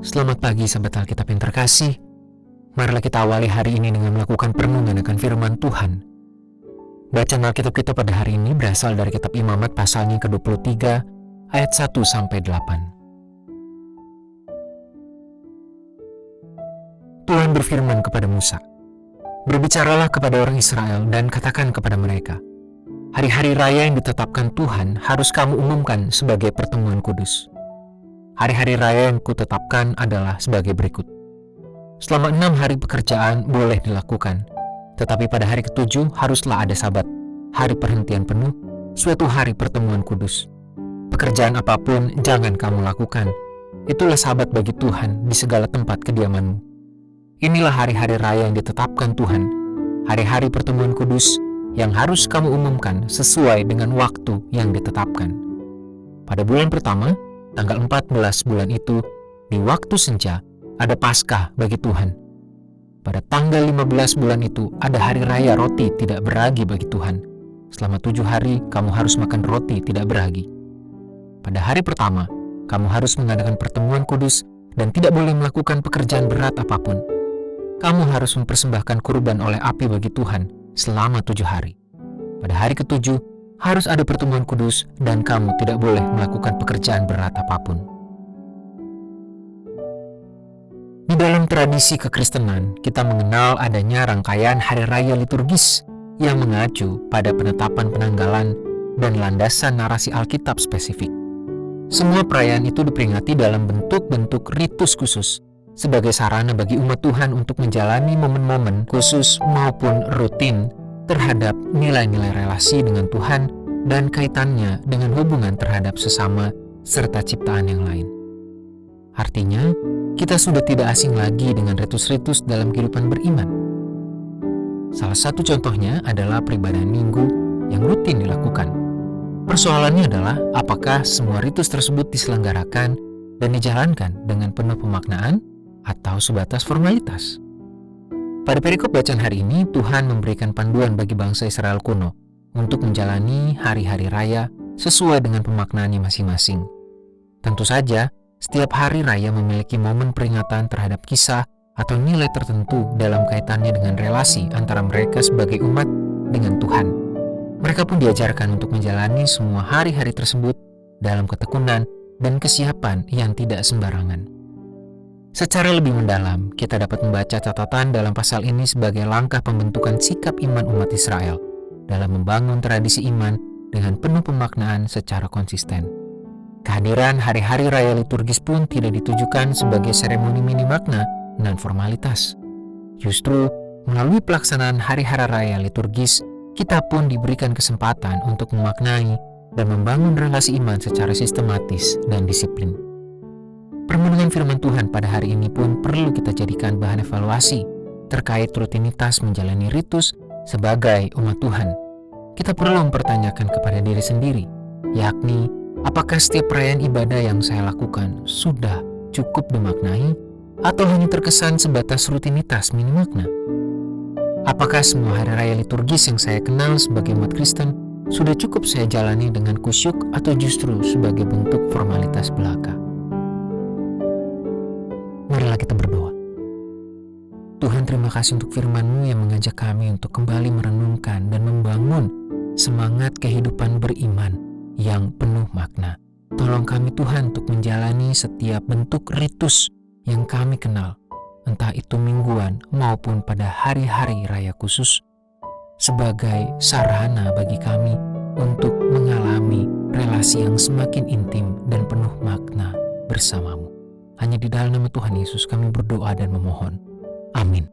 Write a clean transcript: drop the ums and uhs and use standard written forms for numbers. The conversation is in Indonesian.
Selamat pagi sahabat Alkitab yang terkasih. Marilah kita awali hari ini dengan melakukan perenungan akan firman Tuhan. Bacaan Alkitab kita pada hari ini berasal dari kitab Imamat pasalnya ke-23 ayat 1-8. Tuhan berfirman kepada Musa, "Berbicaralah kepada orang Israel dan katakan kepada mereka, hari-hari raya yang ditetapkan Tuhan harus kamu umumkan sebagai pertemuan kudus. Hari-hari raya yang kutetapkan adalah sebagai berikut. Selama 6 hari pekerjaan boleh dilakukan, tetapi pada hari ke-7 haruslah ada Sabat, hari perhentian penuh, suatu hari pertemuan kudus. Pekerjaan apapun jangan kamu lakukan. Itulah Sabat bagi Tuhan di segala tempat kediamanmu. Inilah hari-hari raya yang ditetapkan Tuhan, hari-hari pertemuan kudus yang harus kamu umumkan sesuai dengan waktu yang ditetapkan. Pada bulan pertama, tanggal 14 bulan itu, di waktu senja, ada Paskah bagi Tuhan. Pada tanggal 15 bulan itu, ada hari raya roti tidak beragi bagi Tuhan. Selama 7 hari, kamu harus makan roti tidak beragi. Pada hari pertama, kamu harus mengadakan pertemuan kudus dan tidak boleh melakukan pekerjaan berat apapun. Kamu harus mempersembahkan kurban oleh api bagi Tuhan selama 7 hari. Pada hari ke-7, harus ada pertemuan kudus dan kamu tidak boleh melakukan pekerjaan berat apapun." Di dalam tradisi kekristenan, kita mengenal adanya rangkaian hari raya liturgis yang mengacu pada penetapan penanggalan dan landasan narasi Alkitab spesifik. Semua perayaan itu diperingati dalam bentuk-bentuk ritus khusus sebagai sarana bagi umat Tuhan untuk menjalani momen-momen khusus maupun rutin terhadap nilai-nilai relasi dengan Tuhan dan kaitannya dengan hubungan terhadap sesama serta ciptaan yang lain. Artinya, kita sudah tidak asing lagi dengan ritus-ritus dalam kehidupan beriman. Salah satu contohnya adalah peribadahan minggu yang rutin dilakukan. Persoalannya adalah apakah semua ritus tersebut diselenggarakan dan dijalankan dengan penuh pemaknaan atau sebatas formalitas. Pada perikop bacaan hari ini, Tuhan memberikan panduan bagi bangsa Israel kuno untuk menjalani hari-hari raya sesuai dengan pemaknaannya masing-masing. Tentu saja, setiap hari raya memiliki momen peringatan terhadap kisah atau nilai tertentu dalam kaitannya dengan relasi antara mereka sebagai umat dengan Tuhan. Mereka pun diajarkan untuk menjalani semua hari-hari tersebut dalam ketekunan dan kesiapan yang tidak sembarangan. Secara lebih mendalam, kita dapat membaca catatan dalam pasal ini sebagai langkah pembentukan sikap iman umat Israel dalam membangun tradisi iman dengan penuh pemaknaan secara konsisten. Kehadiran hari-hari raya liturgis pun tidak ditujukan sebagai seremoni mini makna dan formalitas. Justru, melalui pelaksanaan hari-hari raya liturgis, kita pun diberikan kesempatan untuk memaknai dan membangun relasi iman secara sistematis dan disiplin. Permenungan firman Tuhan pada hari ini pun perlu kita jadikan bahan evaluasi terkait rutinitas menjalani ritus sebagai umat Tuhan. Kita perlu mempertanyakan kepada diri sendiri, yakni apakah setiap perayaan ibadah yang saya lakukan sudah cukup dimaknai atau hanya terkesan sebatas rutinitas mini makna? Apakah semua hari raya liturgis yang saya kenal sebagai umat Kristen sudah cukup saya jalani dengan kusyuk atau justru sebagai bentuk formalitas belaka? Marilah kita berdoa. Tuhan, terima kasih untuk firman-Mu yang mengajak kami untuk kembali merenungkan dan membangun semangat kehidupan beriman yang penuh makna. Tolong kami Tuhan untuk menjalani setiap bentuk ritus yang kami kenal, entah itu mingguan maupun pada hari-hari raya khusus, sebagai sarana bagi kami untuk mengalami relasi yang semakin intim dan penuh makna bersama-Mu. Hanya di dalam nama Tuhan Yesus kami berdoa dan memohon. Amin.